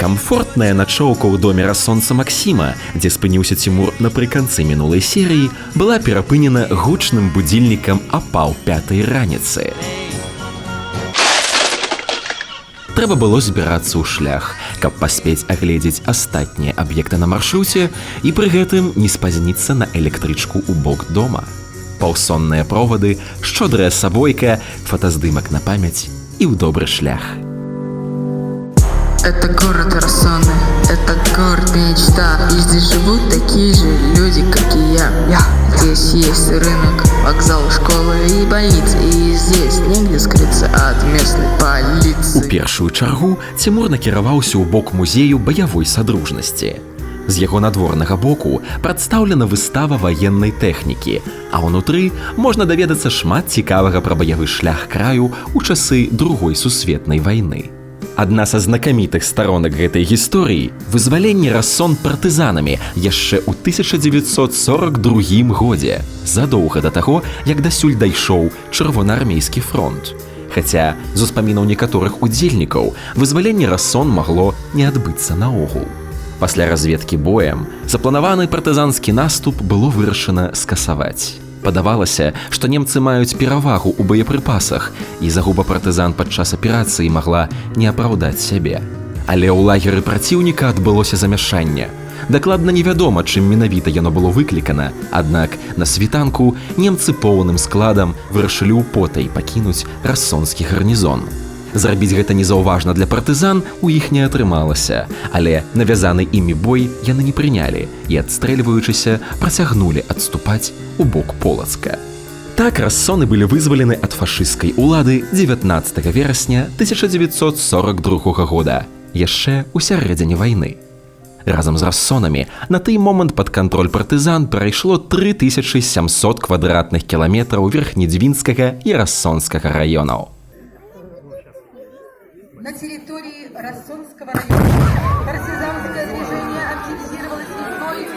Камфортная начоўка ў доме рассонца Максіма, дзе спыніўся Цімур напрыканцы мінулай серыі, была перапынена гучным будзільнікам а 5:30 раніцы. Трэба было збірацца ў шлях, каб паспець агледзець астатнія аб'екты на маршруце і пры гэтым не спазніцца на электрычку ў бок дома. Паўсонныя провады, шчодрая сабойка, фотаздымак на памяць і ў добры шлях. Это город Рассоны, это город мечта. И здесь живут такие же люди, как и я. Здесь есть рынок, вокзал, школа и больница. И здесь негде скрыться от местной полиции. У першую чаргу Цімур накіраваўся ў бок музею баявой садружнасці. З яго надворнага боку прадстаўлена выстава ваеннай тэхнікі, а ўнутры можна даведацца шмат цікавага пра баявы шлях краю ў часы Другой сусветнай вайны. Адна са знакамітых старонак гэтай гісторыі – вызваленне Рассон партызанамі яшчэ ў 1942 годзе, задоўга да таго, як дасюль дайшоў чырвонаармейскі фронт. Хаця, з успамінаў некаторых удзельнікаў, вызваленне Рассон магло не адбыцца наогул. Пасля разведкі боем запланаваны партызанскі наступ было вырашана скасаваць. Падавалася, што немцы маюць перавагу ў боепрыпасах, і загуба партызан падчас аперацыі магла не апраўдаць сябе. Але ў лагеры праціўніка адбылося замяшанне. Дакладна невядома, чым менавіта яно было выклікана, аднак на світанку немцы поўным складам вырашылі ўпотай пакінуць рассонскі гарнізон. Зрабіць гэта незаўважна для партызан у іх не атрымалася, але навязаны імі бой яны не прынялі і, адстрэльваючыся, працягнулі адступаць у бок Полацка. Так Рассоны былі вызвалены ад фашысцкай улады 19 верасня 1942 года, яшчэ ў сярэдзіне вайны. Разам з Рассонамі на той момант пад кантроль партызан перайшло 3700 квадратных кіламетраў верхнедзвінскага і рассонскага раёнаў. На территории Рассонского района партизанское движение активизировалось весной.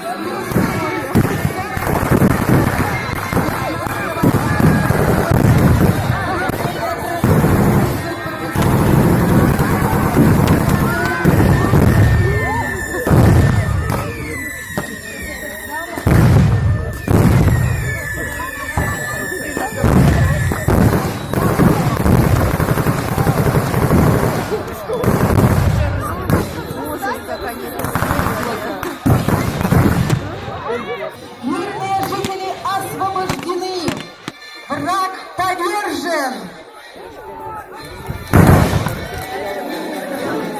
Мирные жители освобождены! Враг повержен!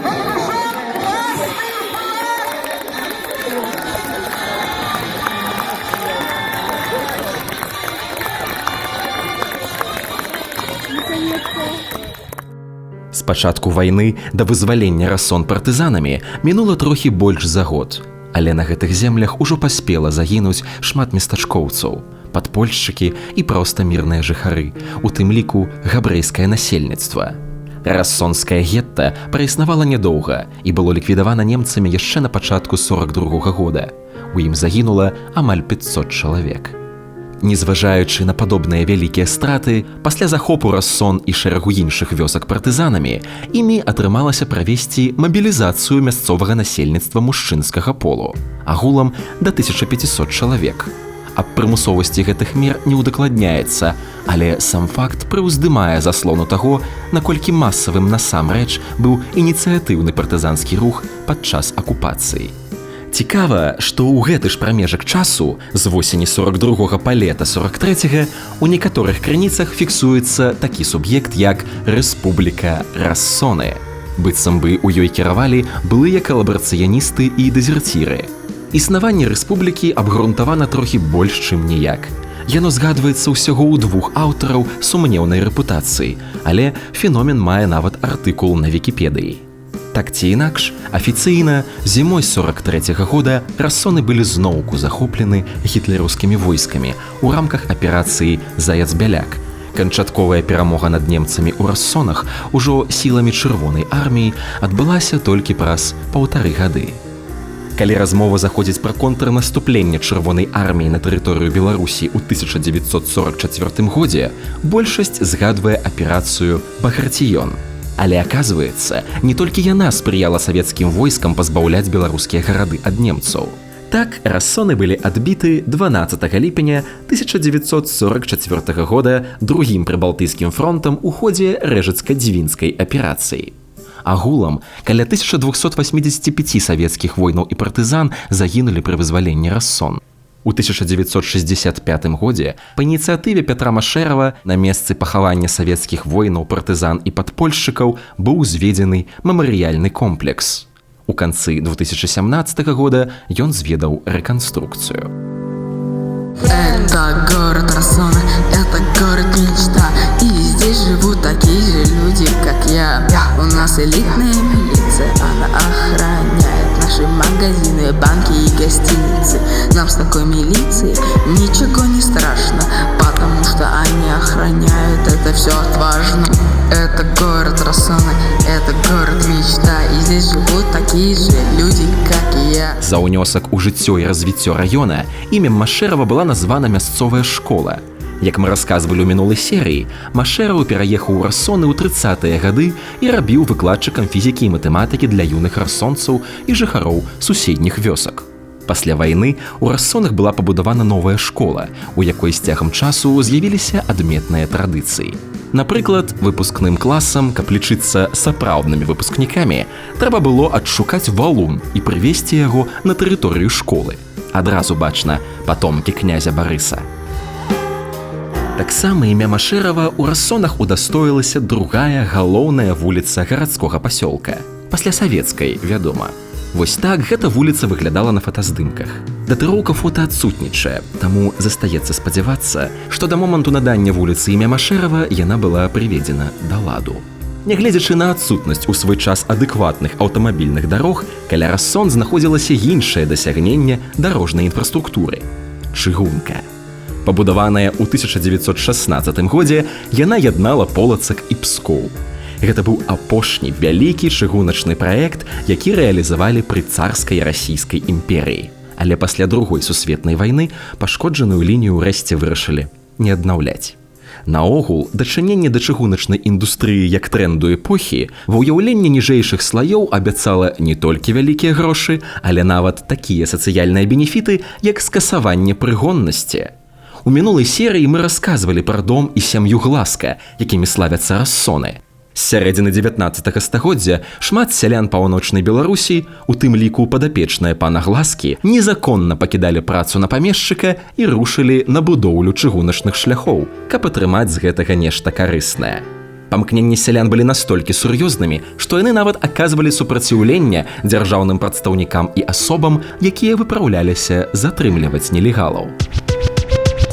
Вооружен красный флаг! З пачатку вайны да вызвалення Рассон партызанамі мінула трохі больш за год. Але на гэтых землях ужо паспела загінуць шмат местачкоўцаў, падпольшчыкі і проста мірныя жыхары, у тым ліку габрэйскае насельніцтва. Рассонскае гетта праіснавала нядоўга і было ліквідавана немцамі яшчэ на пачатку 42 года. У ім загінула амаль 500 чалавек. Незважаючы на падобныя вялікія страты, пасля захопу Рассон і шэрагу іншых вёсак партызанамі, імі атрымалася правесці мабілізацыю мясцовага насельніцтва мужчынскага полу, агулам да 1500 чалавек. Аб прымусовасці гэтых мер не ўдакладняецца, але сам факт прыўздымае заслону таго, наколькі масавым насамрэч быў ініцыятыўны партызанскі рух падчас акупацыі. Цікава, што ў гэты ж прамежак часу з восені 42 па лета 43 у некаторых крыніцах фіксуецца такі суб'ект, як Рэспубліка Рассоны. Быццам бы ў ёй кіравалі былыя калабарацыяністы і дэзерціры. Існаванне рэспублікі абгрунтавана трохі больш, чым ніяк. Яно згадваецца ўсяго ў двух аўтараў сумнеўнай рэпутацыі, але феномен мае нават артыкул на Вікіпедыі. Так ці інакш, афіцыйна зімой 43-го года рассоны былі зноўку захоплены гітлераўскімі войскамі ў рамках аперацыі «Заяц-бяляк». Канчатковая перамога над немцамі ў рассонах ужо сіламі чырвонай арміі адбылася толькі праз 1,5 гады. Калі размова заходзіць пра контрнаступленне чырвонай арміі на тэрыторыю Беларусі ў 1944 годзе, большасць згадвае аперацыю «Багратіён». Але аказваецца, не толькі яна спрыяла савецкім войскам пазбаўляць беларускія гарады ад немцаў. Так, рассоны былі адбіты 12 ліпеня 1944 года другім прыбалтыйскім фронтам у ходзе Рэжыцка-Дзвінскай аперацыі. Агулам, каля 1285 савецкіх воінаў і партызан загінулі пры вызваленні рассон. У 1965 годзе па ініцыятыве Пятра Машэрава на месцы пахавання савецкіх воінаў, партызан і падпольшчыкаў быў узведзены мемарыяльны комплекс. У канцы 2017 года ён зведаў рэканструкцыю. Это город Рассоны, это город мечта. И здесь живут такие же люди, как я. У нас элитная милиция, она охраняет наши магазины, банки и гостиницы. Нам с такой милицией ничего не страшно, потому что они охраняют это все отважно. Это город Рассоны, это город мечта. И здесь живут такие же люди, как и я. За ўнёсак у жыццё і развіццё раёна імем Машэрава была названа мясцовая школа. Як мы расказвалі ў мінулай серыі, Машэраў пераехаў у рассоны ў 30-е гады і рабіў выкладчыкам фізікі і матэматыкі для юных рассонцаў і жыхароў суседніх вёсак. Пасля вайны ў рассонах была пабудавана новая школа, у якой з цягам часу з'явіліся адметныя традыцыі. Напрыклад, выпускным класам, каб лічыцца сапраўднымі выпускнікамі, трэба было адшукаць валун і прывесці яго на тэрыторыю школы. Адразу бачна патомкі князя Барыса. Таксама імя Машэрава ў рассонах удастоілася другая галоўная вуліца гарадскога пасёлка. Пасля савецкай, вядома. Вось так гэта вуліца выглядала на фотаздымках. Датыроўка фота адсутнічае, таму застаецца спадзявацца, што да моманту надання вуліцы імя Машэрава яна была прыведзена да ладу. Нягледзячы на адсутнасць у свой час адэкватных аўтамабільных дарог, каля рассон знаходзілася іншае дасягненне дарожнай інфраструктуры – чыгунка. Пабудаваная ў 1916 годзе, яна яднала Полацак і Пскоў. Гэта быў апошні вялікі чыгуначны праект, які рэалізавалі пры царскай расійскай імперыі. Але пасля Другой сусветнай вайны пашкоджаную лінію ўрэшце вырашылі не аднаўляць. Наогул, дачыненне да чыгуначнай індустрыі як трэнду эпохі ва ўяўленні ніжэйшых слаёў абяцала не толькі вялікія грошы, але нават такія сацыяльныя бенефіты, як скасаванне прыгоннасці. У мінулай серыі мы расказвалі пра дом і сям'ю Гласка, якімі славяцца рассоны. З сярэдзіны 19 стагоддзя шмат сялян паўночнай Беларусі, у тым ліку падапечныя пана Гласкі, незаконна пакідалі працу на памешчыка і рушылі на будоўлю чыгуначных шляхоў, каб атрымаць з гэтага нешта карыснае. Памкненні сялян былі настолькі сур'ёзнымі, што яны нават аказвалі супраціўленне дзяржаўным прадстаўнікам і асобам, якія выпраўляліся затрымліваць нелегалаў.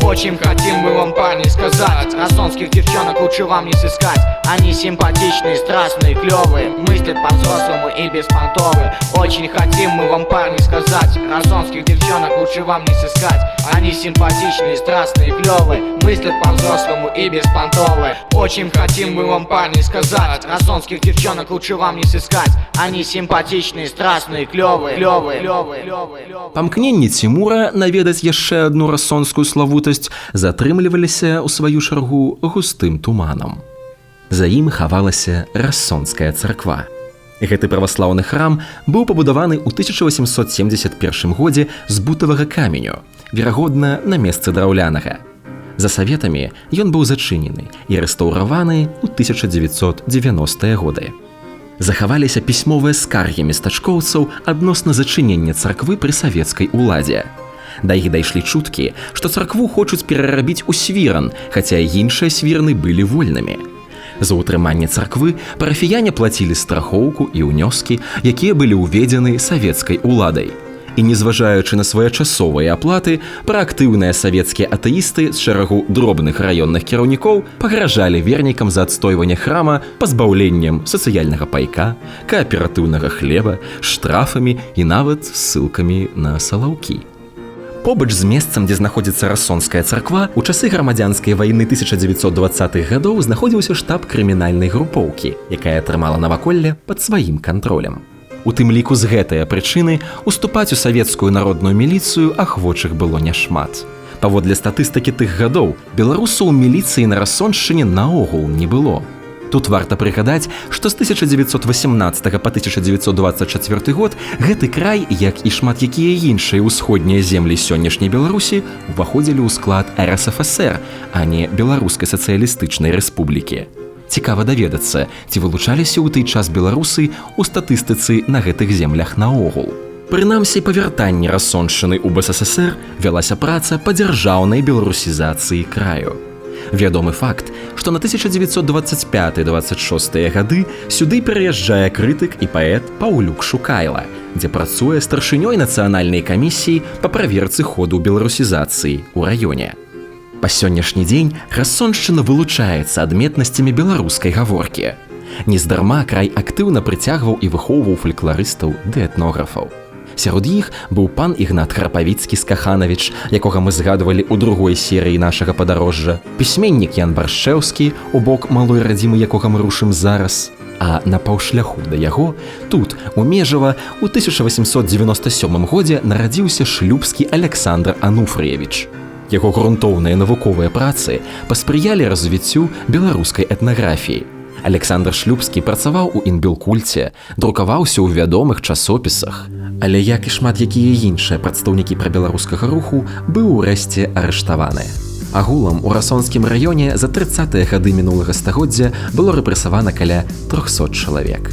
Очень хотим мы вам, парни, сказать: рассонских девчонок лучше вам не сыскать. Они симпатичные, страстные, клёвые, мыслят по-взрослому и беспонтовые. Очень хотим мы вам, парни, сказать: рассонских девчонок лучше вам не сыскать. Они симпатичные, страстные, клёвые, мыслят по-взрослому и беспонтовые. Очень хотим мы вам, парни, сказать: рассонских девчонок лучше вам не сыскать. Они симпатичные, страстные, клёвые, клёвые, клёвые, клёвые. Памкненні Цімура наведаць яшчэ адну рассонскую славутасць затрымліваліся ў сваю чаргу густым туманам. За ім хавалася рассонская царква. Гэты праваслаўны храм быў пабудаваны ў 1871 годзе з бутавага каменю, верагодна, на месцы драўлянага. За саветамі ён быў зачынены і рэстаўраваны ў 1990-е годы. Захаваліся пісьмовыя скаргі местачкоўцаў адносна зачынення царквы пры савецкай уладзе. Да іх дайшлі чуткі, што царкву хочуць перарабіць у свіран, хаця іншыя свірны былі вольнымі. За ўтрыманне царквы парафіяне плацілі страхоўку і ўнёскі, якія былі ўведзены савецкай уладай. І незважаючы на своечасовыя аплаты, праактыўныя савецкія атэісты з шэрагу дробных раённых кіраўнікоў пагражалі вернікам за адстойванне храма пазбаўленнем сацыяльнага пайка, кааператыўнага хлеба, штрафамі і нават ссылкамі на салаўкі. Побач з месцам, дзе знаходзіцца Рассонская царква, у часы грамадзянскай вайны 1920-х гадоў знаходзіўся штаб крымінальнай групоўкі, якая трымала наваколле пад сваім кантролем. У тым ліку з гэтыя прычыны уступаць у савецкую народную міліцыю ахвочых было няшмат. Паводле статыстыкі тых гадоў, беларусаў у міліцыі на Рассоншчыне наогул не было. Тут варта прыгадаць, што з 1918 па 1924 год гэты край, як і шмат якія іншыя ўсходнія землі сённяшняй Беларусі, уваходзілі ў склад РСФСР, а не Беларускай сацыялістычнай рэспублікі. Цікава даведацца, ці вылучаліся ў той час беларусы ў статыстыцы на гэтых землях наогул. Прынамсі, па вяртанні Рассоншчыны ў БССР вялася праца па дзяржаўнай беларусізацыі краю. Вядомы факт, што на 1925-26 гады сюды пераязджае крытык і паэт Паўлюк Шукайла, дзе працуе старшынёй нацыянальнай камісіі па праверцы ходу беларусізацыі ў раёне. Па сённяшні дзень Рассоншчына вылучаецца адметнасцямі беларускай гаворкі. Нездарма край актыўна прыцягваў і выхоўваў фалькларыстаў ды этнографаў. Сярод іх быў пан Ігнат Храпавіцкі-Скаханавіч, якога мы згадвалі ў другой серыі нашага падарожжа, пісьменнік Ян Баршчэўскі, у бок малой радзімы якога мы рушым зараз, а на паўшляху да яго, тут, у Межава, у 1897 годзе нарадзіўся шлюбскі Александр Ануфрыевіч. Яго грунтоўныя навуковыя працы паспрыялі развіццю беларускай этнаграфіі. Александр Шлюбскі працаваў у інбелкульце, друкаваўся ў вядомых часопісах, але, як і шмат якія іншыя прадстаўнікі прабеларускага руху, быў урэшце арыштаваны. Агулам у Рассонскім раёне за 30-е гады мінулага стагоддзя было рэпрэсавана каля 300 чалавек.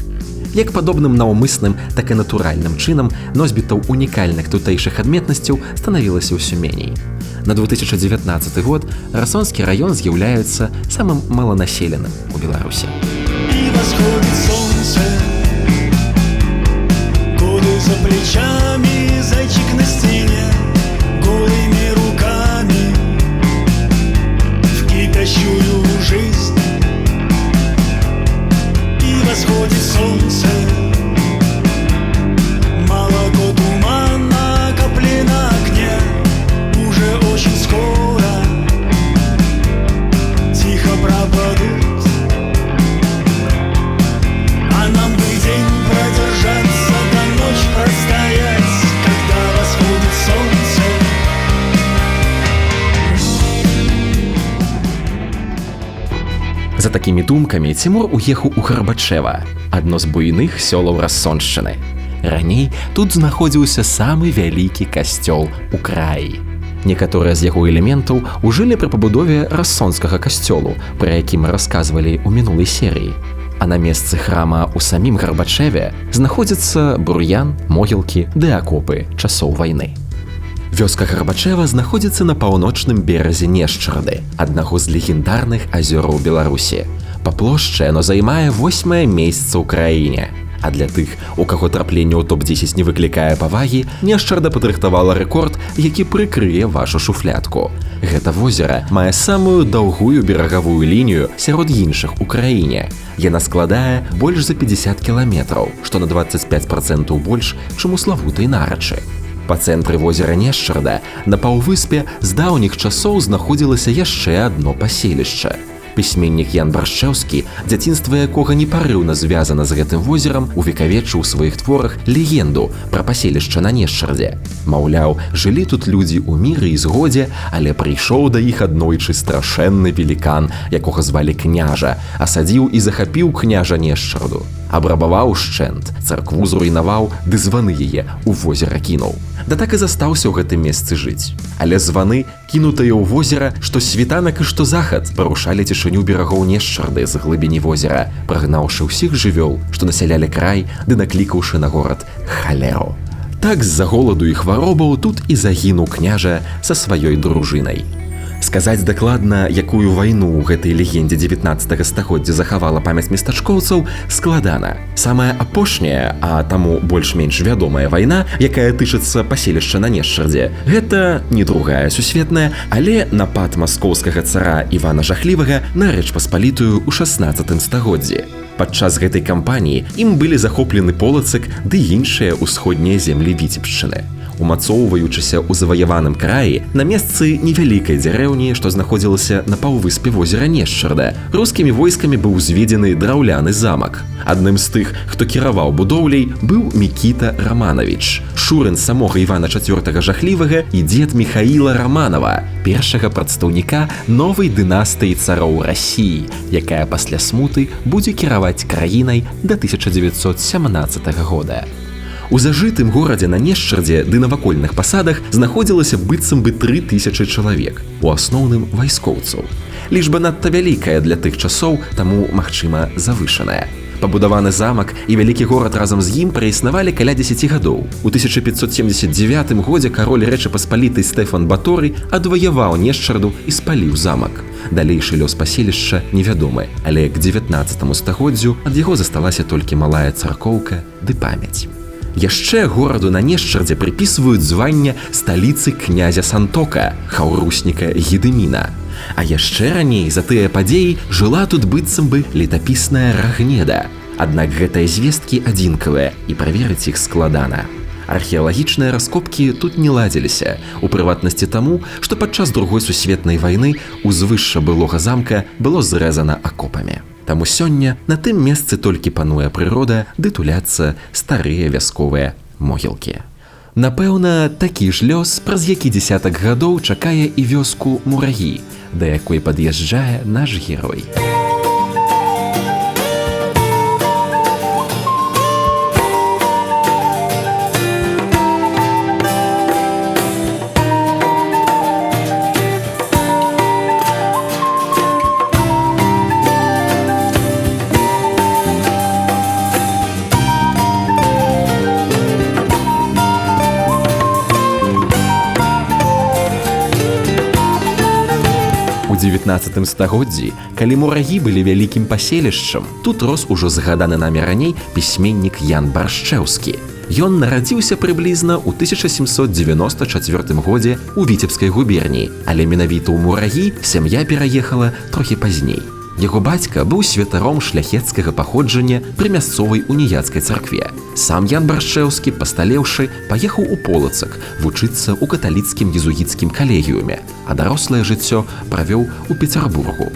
Як падобным наўмысным, так і натуральным чынам носьбітаў унікальных тутэйшых адметнасцяў станавілася ўсё меней. На 2019 год Рассонскі раён з'яўляецца самым маланаселеным у Беларусі. И восходит солнце, годы за плечами, зайчик на стене, голыми руками в кипящую жизнь. И восходит солнце, молоко тумана, капли на окне, уже очень скоро тихо пропадут. А нам бы день продержаться, до ночь простоять, когда восходит солнце. За такімі думкамі Цімур уехаў у Гарбачэва, адно з буйных сёлаў Рассоншчыны. Раней тут знаходзіўся самы вялікі касцёл у краі. Некаторыя з яго элементаў ужылі пры пабудове рассонскага касцёлу, пра які мы расказвалі ў мінулай серыі. А на месцы храма ў самім Гарбачэве знаходзяцца бур'ян, могілкі ды акопы часоў вайны. Вёска Гарбачэва знаходзіцца на паўночным беразе Нешчарды, аднаго з легендарных азёраў Беларусі. Па плошчы яно займае 8е месца ў краіне. А для тых, у каго трапленне ў топ-10 не выклікае павагі, Нешчарда падрыхтавала рэкорд, які прыкрые вашу шуфлядку. Гэта возера мае самую даўгую берагавую лінію сярод іншых у краіне. Яна складае больш за 50 кіламетраў, што на 25% больш, чым у славутай Нарачы. Па цэнтры возера Нешчарда на паўвыспе з даўніх часоў знаходзілася яшчэ адно паселішча. Пісьменнік Ян Баршчэўскі, дзяцінства якога непарыўна звязана з гэтым возерам, увекавечыў у сваіх творах легенду пра паселішча на Нешчардзе. Маўляў, жылі тут людзі ў міры і згодзе, але прыйшоў да іх аднойчы страшэнны велікан, якога звалі княжа, асадзіў і захапіў княжа Нешчарду. Абрабаваў шчэнт, царкву зруйнаваў, ды званы яе ў возера кінуў. Да так і застаўся ў гэтым месцы жыць. Але званы, кінутыя ў возера, што світанак і што захад, парушалі цішыню берагоў Нешчарды з глыбіні возера, прагнаўшы ўсіх жывёл, што насялялі край, ды наклікаўшы на горад халеру. Так з-за голаду і хваробаў тут і загінуў княжа са сваёй дружынай. Сказаць дакладна, якую вайну ў гэтай легендзе 19 стагоддзя захавала памяць местачкоўцаў, складана. Самая апошняя, а таму больш-менш вядомая вайна, якая тычыцца паселішча на Нешчардзе, гэта не другая сусветная, але напад маскоўскага цара Івана Жахлівага на Рэч Паспалітую ў 16 стагоддзі. Падчас гэтай кампаніі ім былі захоплены Полацак ды іншыя ўсходнія землі Віцебшчыны. Умацоўваючыся ў заваяваным краі на месцы невялікай дзярэўні, што знаходзілася на паўвыспе возера Нешчарда, рускімі войскамі быў узведзены драўляны замак. Адным з тых, хто кіраваў будоўляй, быў Мікіта Раманавіч, шурын самога Івана IV Жахлівага і дзед Міхаіла Раманава, першага прадстаўніка новай дынастыі цароў Расіі, якая пасля смуты будзе кіраваць краінай да 1917 года. У зажытым горадзе на Нешчардзе ды навакольных пасадах знаходзілася быццам бы 3000 чалавек, у асноўным вайскоўцаў. Лічба надта вялікая для тых часоў, таму, магчыма, завышаная. Пабудаваны замак і вялікі горад разам з ім праіснавалі каля 10 гадоў. У 1579 годзе кароль Рэчы Паспалітай Стэфан Баторый адваяваў Нешчарду і спаліў замак. Далейшы лёс паселішча невядомы, але к 19 стагоддзю ад яго засталася толькі малая царкоўка ды памяць. Яшчэ гораду на Нешчардзе прыпісваюць звання сталіцы князя Сантока, хаўрусніка Гедыміна. А яшчэ раней за тыя падзеі жыла тут быццам бы летапісная Рагнеда. Аднак гэтыя звесткі адзінкавыя, і праверыць іх складана. Археалагічныя раскопкі тут не ладзіліся, у прыватнасці таму, што падчас Другой сусветнай вайны узвышша былога замка было зрэзана акопамі. Таму сёння на тым месцы толькі пануе прырода, ды туляцца старыя вясковыя могілкі. Напэўна, такі ж лёс праз які дзесятак гадоў чакае і вёску Мурагі, да якой пад'язджае наш герой. У 19 стагоддзі, калі Мурагі былі вялікім паселішчам, тут рос ужо згаданы намі раней пісьменнік Ян Баршчэўскі. Ён нарадзіўся прыблізна ў 1794 годзе ў Віцебскай губерніі, але менавіта ў Мурагі сям'я пераехала трохі пазней. Яго бацька быў святаром шляхецкага паходжання пры мясцовай уніяцкай царкве. Сам Ян Баршчэўскі, пасталеўшы, паехаў у Полацак вучыцца ў каталіцкім езуіцкім калегіуме, а дарослае жыццё правёў у Пецярбургу.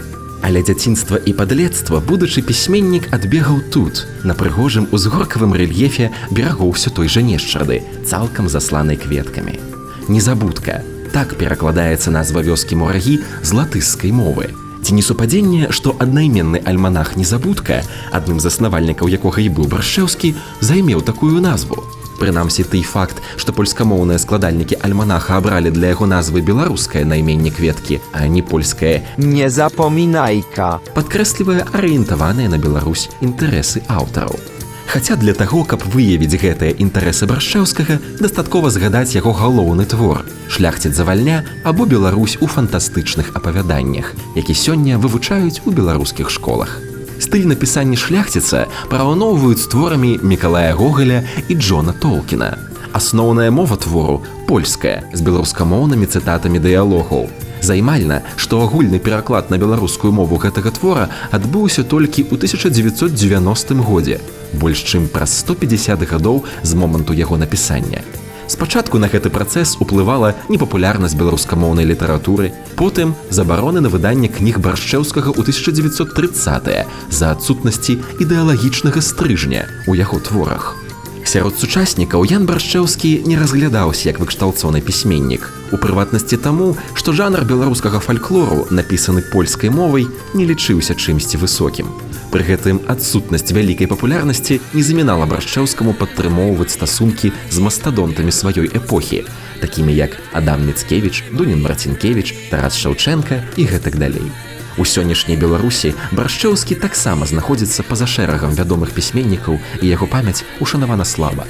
Але дзяцінства і падлецтва будучы пісьменнік адбегаў тут, на прыгожым узгоркавым рэльефе берагоў усё той жа Нешчарды, цалкам засланай кветкамі. Незабудка. Так перакладаецца назва вёскі Мурагі з латышскай мовы. Ці не супадзенне, што аднайменны альманах «Незабудка», адным з заснавальнікаў якога і быў Баршчэўскі, займеў такую назву. Прынамсі, той факт, што польскамоўныя складальнікі альманаха абралі для яго назвы беларускае найменне кветкі, а не польскае «Не запомінайка», падкрэслівае арыентаваныя на Беларусь інтарэсы аўтараў. Хаця для таго, каб выявіць гэтыя інтарэсы Баршчэўскага, дастаткова згадаць яго галоўны твор «Шляхціц завальня» або «Беларусь у фантастычных апавяданнях», які сёння вывучаюць у беларускіх школах. Стыль напісання шляхціца параўноўваюць з творамі Мікалая Гогаля і Джона Толкіна. Асноўная мова твору польская, з беларускамоўнымі цытатамі дыялогаў. Займальна, што агульны пераклад на беларускую мову гэтага твора адбыўся толькі ў 1990 годзе, больш чым праз 150 гадоў з моманту яго напісання. Спачатку на гэты працэс уплывала непапулярнасць беларускамоўнай літаратуры, потым забароны на выданне кніг Баршчэўскага ў 1930-е з-за адсутнасці ідэалагічнага стрыжня ў яго творах. Сярод сучаснікаў Ян Баршчэўскі не разглядаўся як выкшталцоны пісьменнік, у прыватнасці таму, што жанр беларускага фальклору, напісаны польскай мовай, не лічыўся чымсьці высокім. Пры гэтым адсутнасць вялікай папулярнасці не замінала Брашчэўскаму падтрымоўваць стасункі з мастадонтамі сваёй эпохі, такімі як Адам Міцкевіч, Дунін Марцінкевіч, Тарас Шаўчэнка і гэтак далей. У сённяшняй Беларусі Брашчэўскі таксама знаходзіцца па-за шэрагам вядомых пісьменнікаў і яго памяць ушанавана слаба.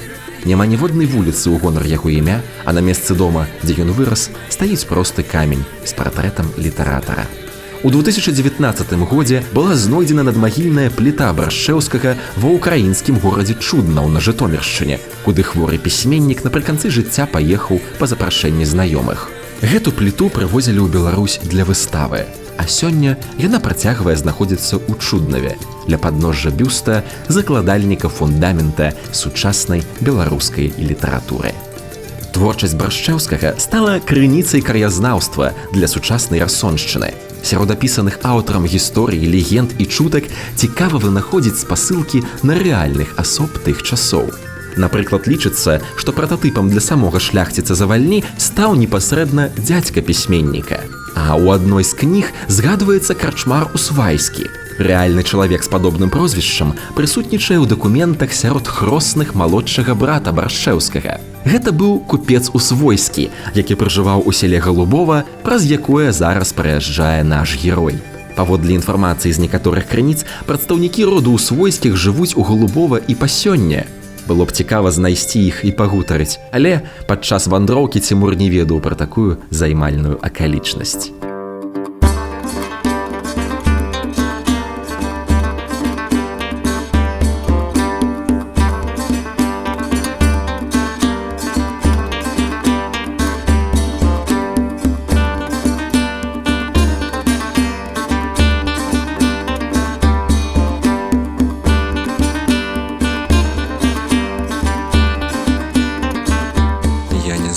Няма ніводнай вуліцы ў гонар яго імя, а на месцы дома, дзе ён вырас, стаіць просты камень з партрэтам літаратара. У 2019 годзе была знойдзена надмагільная пліта Брашчэўскага ва ўкраінскім горадзе Чуднаў на Жытоміршчыне, куды хворы пісьменнік напрыканцы жыцця паехаў па запрашэнні знаёмых. Гэту пліту прывозілі ў Беларусь для выставы, а сёння яна працягвае знаходзіцца ў Чуднаве ля падножжа бюста закладальніка фундамента сучаснай беларускай літаратуры. Творчасць Брашчэўскага стала крыніцай краязнаўства для сучаснай расоншчыны. Сярод апісаных аўтарам гісторый, легенд і чутак цікава вынаходзіць спасылкі на рэальных асоб тых часоў. Напрыклад, лічыцца, што прататыпам для самога шляхціца Завальні стаў непасрэдна дзядзька пісьменніка. А ў адной з кніг згадваецца карчмар Усвайскі. Рэальны чалавек з падобным прозвішчам прысутнічае ў дакументах сярод хросных малодшага брата Брашчэўскага. Гэта быў купец Усвойскі, які пражываў у селе Галубова, праз якое зараз праязджае наш герой. Паводле інфармацыі з некаторых крыніц, прадстаўнікі роду Усвойскіх жывуць у Галубова і па сёння. Было б цікава знайсці іх і пагутарыць, але падчас вандроўкі Цімур не ведаў пра такую займальную акалічнасць.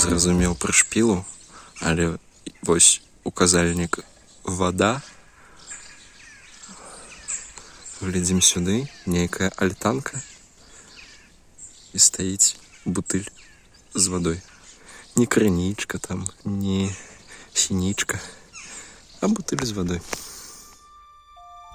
Зразумеў пра шпілу, але вось указальнік вада. Глядзім сюды, нейкая альтанка і стаіць бутыль з вадой. Не крынічка там, не сінічка, а бутыль з вадой.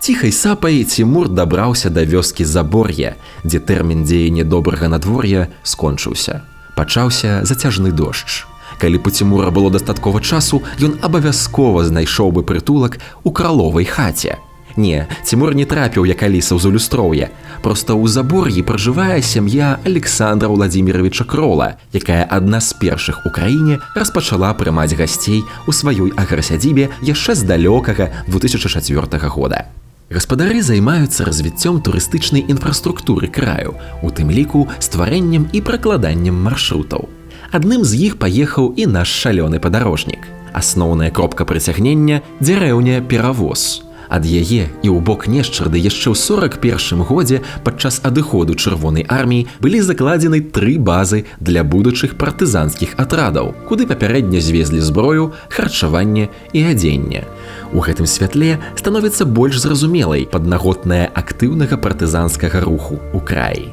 Ціхай сапай Цімур дабраўся да вёскі Забор'я, дзе тэрмін дзеяння добрага надвор'я скончыўся. Пачаўся зацяжны дождж. Калі б у Цімура было дастаткова часу, ён абавязкова знайшоў бы прытулак у краловай хаце. Не, Цімур не трапіў як Аліса ў Залюстроўе. Проста ў Забор'і пражывае сям'я Александра Владзіміровича Крола, якая адна з першых у краіне распачала прымаць гасцей у сваёй аграсядзібе яшчэ з далёкага 2004 года. Гаспадары займаюцца развіццём турыстычнай інфраструктуры краю, у тым ліку стварэннем і пракладаннем маршрутаў. Адным з іх паехаў і наш шалёны падарожнік. Асноўная кропка прыцягнення – дзярэўня Перавоз. Ад яе і ў бок Нешчарды яшчэ ў 41 годзе падчас адыходу Чырвонай арміі былі закладзены 3 базы для будучых партызанскіх атрадаў, куды папярэдне звезлі зброю, харчаванне і адзенне. У гэтым святле становіцца больш зразумелай паднаготная актыўнага партызанскага руху ў краі.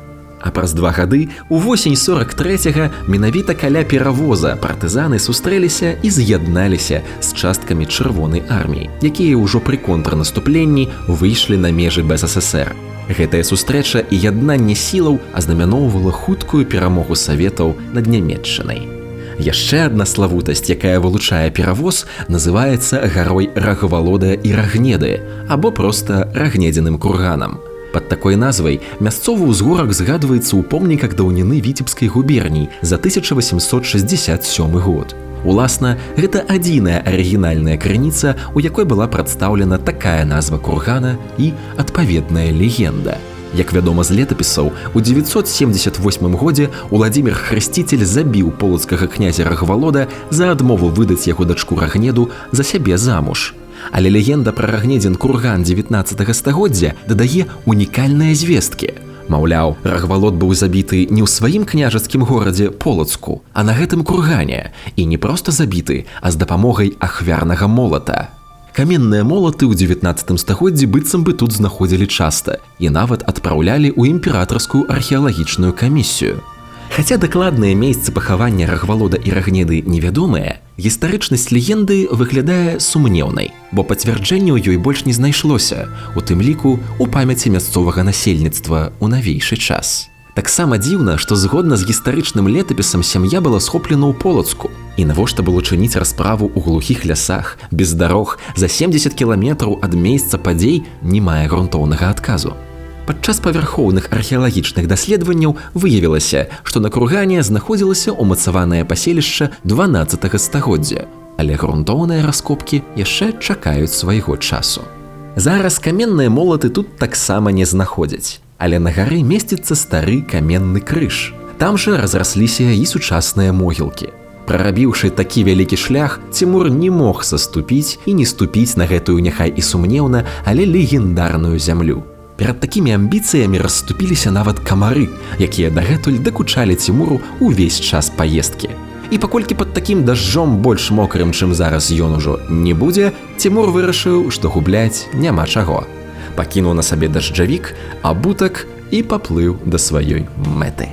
А праз 2 гады, увосень 43-го, менавіта каля Перавоза партызаны сустрэліся і з'ядналіся з часткамі Чырвонай арміі, якія ўжо пры контрнаступленні выйшлі на межы БССР. Гэтая сустрэча і яднанне сілаў азнаменоўвала хуткую перамогу саветаў над Нямецчынай. Яшчэ адна славутасць, якая вылучае Перавоз, называецца гарой Рагвалода і Рагнеды, або проста Рагнедзіным курганам. Пад такой назвай мясцовы ўзгорак згадваецца ў помніках даўніны Віцебскай губерніі за 1867 год. Уласна, гэта адзіная арыгінальная крыніца, у якой была прадстаўлена такая назва кургана і адпаведная легенда. Як вядома з летапісаў, у 978 годзе Уладзімір Хрысціцель забіў полацкага князя Рагвалода за адмову выдаць яго дачку Рагнеду за сябе замуж. Але легенда пра Рагнедзін курган 19 стагоддзя дадае унікальныя звесткі. Маўляў, Рагвалод быў забіты не ў сваім княжацкім горадзе Полацку, а на гэтым кургане, і не проста забіты, а з дапамогай ахвярнага молата. Каменныя молаты ў 19 стагоддзі быццам бы тут знаходзілі часта і нават адпраўлялі ў імператорскую археалагічную камісію. Хаця дакладныя месцы пахавання Рагвалода і Рагнеды невядомыя, гістарычнасць легенды выглядае сумнеўнай, бо пацвярджэнняў ёй больш не знайшлося, у тым ліку у памяці мясцовага насельніцтва ў навейшы час. Таксама дзіўна, што згодна з гістарычным летапісам сям'я была схоплена ў Полацку. І навошта было чыніць расправу ў глухіх лясах, без дарог, за 70 кіламетраў ад месца падзей не мае грунтоўнага адказу. Падчас павярхоўных археалагічных даследаванняў выявілася, што на кургане знаходзілася ўмацаванае паселішча 12 стагоддзя, але грунтоўныя раскопкі яшчэ чакаюць свайго часу. Зараз каменныя молаты тут таксама не знаходзяць, але на гары месціцца стары каменны крыж. Там жа разрасліся і сучасныя могілкі. Прарабіўшы такі вялікі шлях, Цімур не мог саступіць і не ступіць на гэтую няхай і сумнеўна, але легендарную зямлю. Перад такімі амбіцыямі расступіліся нават камары, якія дагэтуль дакучалі Цімуру ўвесь час паездкі. І паколькі пад такім дажджом больш мокрым, чым зараз ён ужо не будзе, Цімур вырашыў, што губляць няма чаго. Пакінуў на сабе дажджавік, абутак і паплыў да сваёй мэты.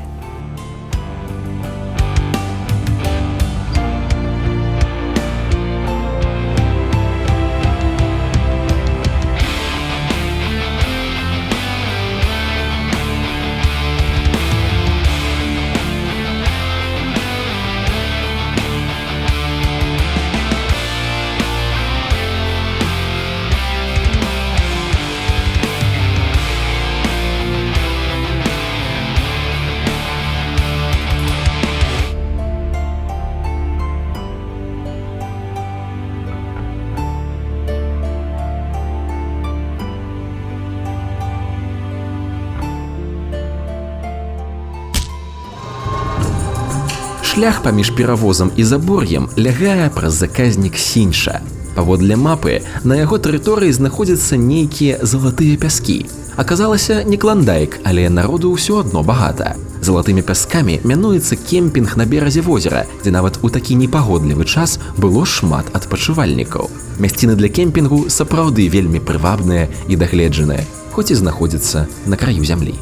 Шлях паміж перавозам і забор'ем лягае праз заказнік Сіньша. Паводле мапы, на яго тэрыторыі знаходзяцца нейкія залатыя пяскі. Аказалася, не кландайк, але народу ўсё адно багата. Залатымі пяскамі мянуецца кемпінг на беразе возера, дзе нават у такі непагодлівы час было шмат адпачывальнікаў. Мясціны для кемпінгу сапраўды вельмі прывабныя і дагледжаныя, хоць і знаходзяцца на краю зямлі.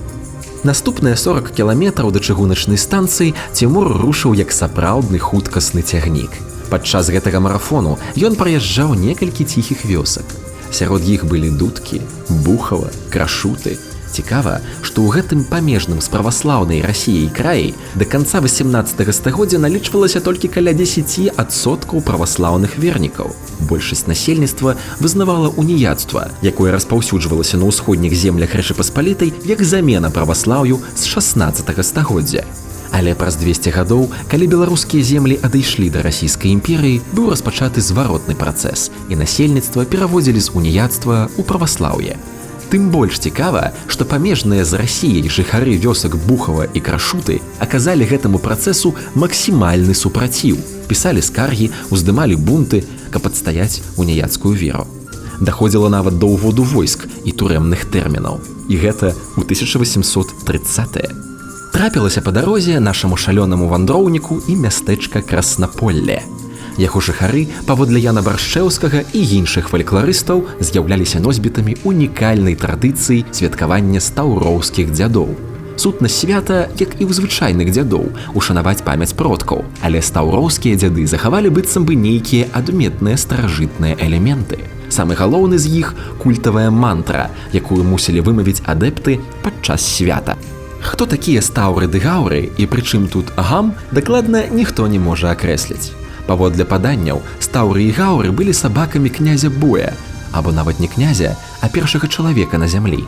Наступныя 40 кіламетраў да чыгуначнай станцыі Цімур рушыў як сапраўдны хуткасны цягнік. Падчас гэтага марафону ён праязджаў некалькі ціхіх вёсак. Сярод іх былі Дудкі, Бухава, Крашуты. Цікава, што ў гэтым памежным з праваслаўнай Расіяй краі да канца 18 стагоддзя налічвалася толькі каля 10% праваслаўных вернікаў. Большасць насельніцтва вызнавала уніяцтва, якое распаўсюджвалася на ўсходніх землях Рэчы Паспалітай як замена праваслаўю з 16 стагоддзя. Але праз 200 гадоў, калі беларускія землі адышлі да расійскай імперыі, быў распачаты зваротны працэс, і насельніцтва пераводзілі з уніяцтва ў праваслаўе. Тым больш цікава, што памежныя з Расіяй жыхары вёсак Бухава і Крашуты аказалі гэтаму працэсу максімальны супраціў, пісалі скаргі, уздымалі бунты, каб адстаяць уніяцкую веру. Даходзіла нават да ўводу войск і турэмных тэрмінаў. І гэта ў 1830-е. Трапілася па дарозе нашаму шалёнаму вандроўніку і мястэчка Краснаполле. Яго жыхары, паводле Яна Баршчэўскага і іншых фалькларыстаў, з'яўляліся носьбітамі унікальнай традыцыі святкавання стаўроўскіх дзядоў. Сутнасць свята, як і ў звычайных дзядоў, ушанаваць памяць продкаў, але стаўроўскія дзяды захавалі быццам бы нейкія адметныя старажытныя элементы. Самы галоўны з іх – культавая мантра, якую мусілі вымавіць адэпты падчас свята. Хто такія стаўры ды гаўры і прычым тут гам, дакладна ніхто не можа акрэсліць. Паводле паданняў, стаўры і гаўры былі сабакамі князя Боя, або нават не князя, а першага чалавека на зямлі,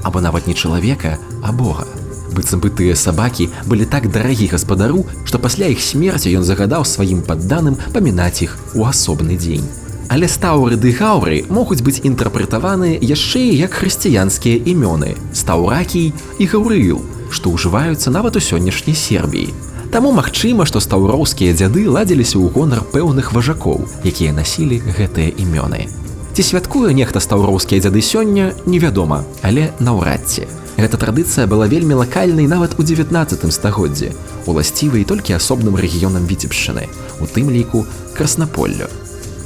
або нават не чалавека, а Бога. Быццам бы тыя сабакі былі так дарагі гаспадару, што пасля іх смерці ён загадаў сваім падданым памінаць іх у асобны дзень. Але стаўры ды гаўры могуць быць інтэрпрэтаваны яшчэ і як хрысціянскія імёны – Стаўракій і Гаўрыіл, што ўжываюцца нават у сённяшняй Сербіі. Таму магчыма, што стаўроўскія дзяды ладзіліся ў гонар пэўных важакоў, якія насілі гэтыя імёны. Ці святкуе нехта стаўроўскія дзяды сёння, невядома, але наўрад ці. Гэта традыцыя была вельмі лакальнай нават у 19 стагоддзі, уласцівай толькі асобным рэгіёнам Віцебшчыны, у тым ліку Краснаполлю.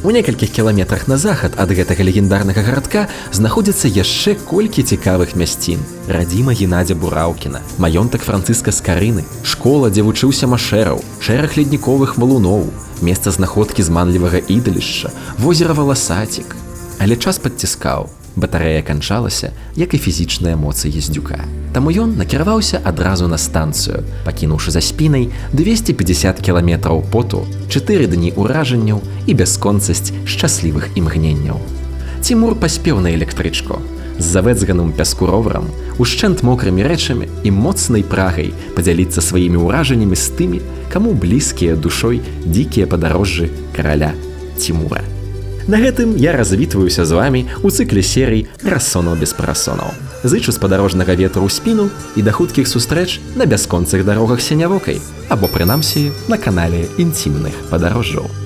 У некалькіх кіламетрах на захад ад гэтага легендарнага гарадка знаходзіцца яшчэ колькі цікавых мясцін. Радзіма Геннадзя Бураўкіна, маёнтак Францыска Скарыны, школа, дзе вучыўся Машэраў, шэраг ледніковых валуноў, месца знаходкі зманлівага ідалішча, возера Валасацік. Але час падціскаў. Батарэя канчалася, як і фізічныя моцы ездзюка. Таму ён накіраваўся адразу на станцыю, пакінуўшы за спінай 250 кіламетраў поту, 4 дні ўражанняў і бясконцасць шчаслівых імгненняў. Цімур паспеў на электрычку. З завэцганым пяску роварам, ушчэнт мокрымі рэчамі і моцнай прагай падзяліцца сваімі ўражаннямі з тымі, каму блізкія душой дзікія падарожжы караля Цімура. На гэтым я развітваюся з вамі ў цыкле серый «Рассонаў без парасонаў». Зычу спадарожнага ветру ў спіну і да хуткіх сустрэч на бясконцых дарогах Сенявокай, або прынамсі на канале інцімных падарожжаў.